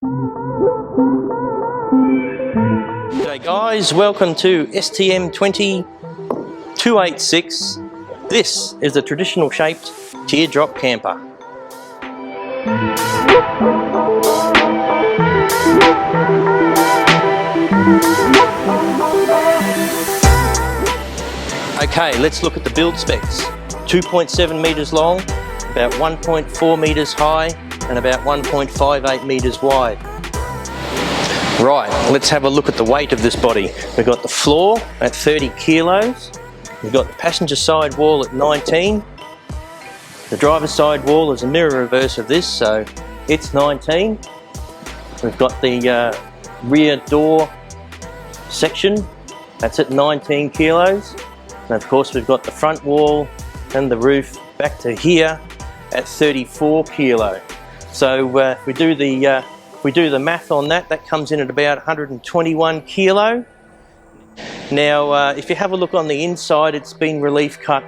G'day guys, welcome to STM 20286. This is a traditional shaped teardrop camper. Okay, let's look at the build specs. 2.7 metres long, about 1.4 metres high and about 1.58 metres wide. Right, let's have a look at the weight of this body. We've got the floor at 30 kilos. We've got the passenger side wall at 19. The driver's side wall is a mirror reverse of this, so it's 19. We've got the rear door section, that's at 19 kilos. And of course we've got the front wall and the roof back to here at 34 kilo. So if we do the math on that, that comes in at about 121 kilo. Now if you have a look on the inside, it's been relief cut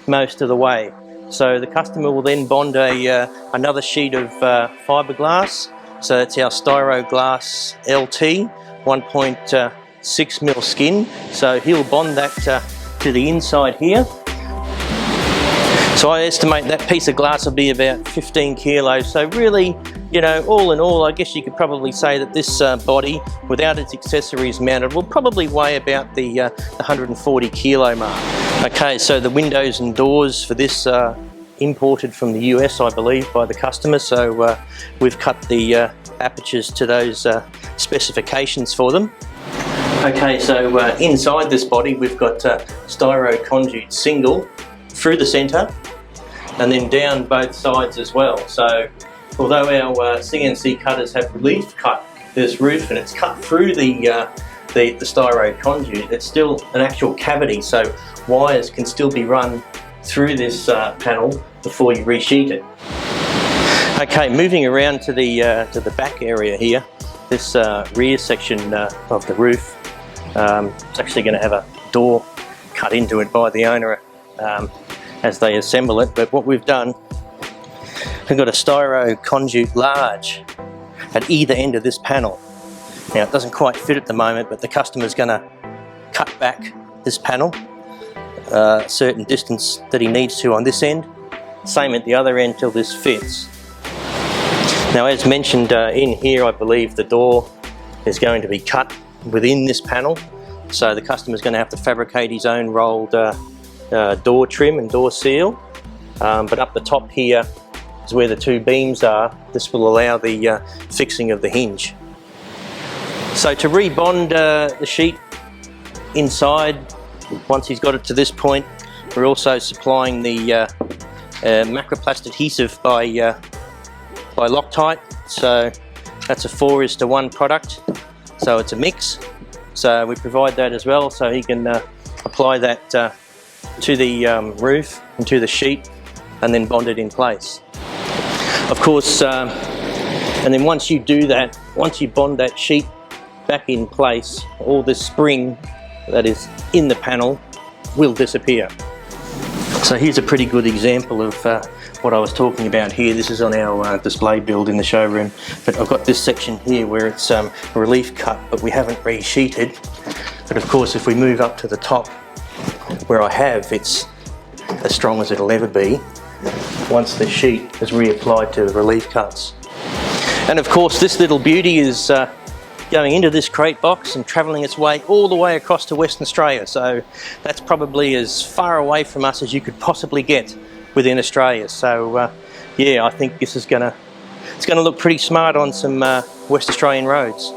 most of the way. So the customer will then bond another sheet of Fibreglass. So that's our StyroGlass LT 1.6mm skin. So he'll bond that to the inside here. So I estimate that piece of glass will be about 15 kilos. So really, you know, all in all, I guess you could probably say that this body, without its accessories mounted, will probably weigh about the 140 kilo mark. Okay, so the windows and doors for this are imported from the US, I believe, by the customer. So we've cut the apertures to those specifications for them. Okay, so inside this body we've got styro conduit single through the centre and then down both sides as well. So although our CNC cutters have relief cut this roof and it's cut through the styro conduit, it's still an actual cavity, so wires can still be run through this panel before you resheet it. Okay, moving around to the back area here, this rear section of the roof, it's actually going to have a door cut into it by the owner as they assemble it. But what we've done, we've got a styro conduit large at either end of this panel. Now it doesn't quite fit at the moment, but the customer's going to cut back this panel a certain distance that he needs to on this end, same at the other end till this fits. Now as mentioned in here, I believe the door is going to be cut within this panel, so the customer's going to have to fabricate his own rolled door trim and door seal, but up the top here is where the two beams are. This will allow the fixing of the hinge. So to rebond the sheet inside, once he's got it to this point, we're also supplying the macroplast adhesive by Loctite. So that's a 4:1 product, so it's a mix. So we provide that as well, so he can apply that to the roof and to the sheet and then bond it in place. Of course, and then once you do that, once you bond that sheet back in place, all this spring that is in the panel will disappear. So here's a pretty good example of what I was talking about here. This is on our display build in the showroom, but I've got this section here where it's relief cut, but we haven't resheeted. But of course, if we move up to the top where I have, it's as strong as it'll ever be once the sheet is reapplied to the relief cuts. And of course, this little beauty is going into this crate box and travelling its way all the way across to Western Australia. So that's probably as far away from us as you could possibly get within Australia. So yeah, I think this is gonna look pretty smart on some West Australian roads.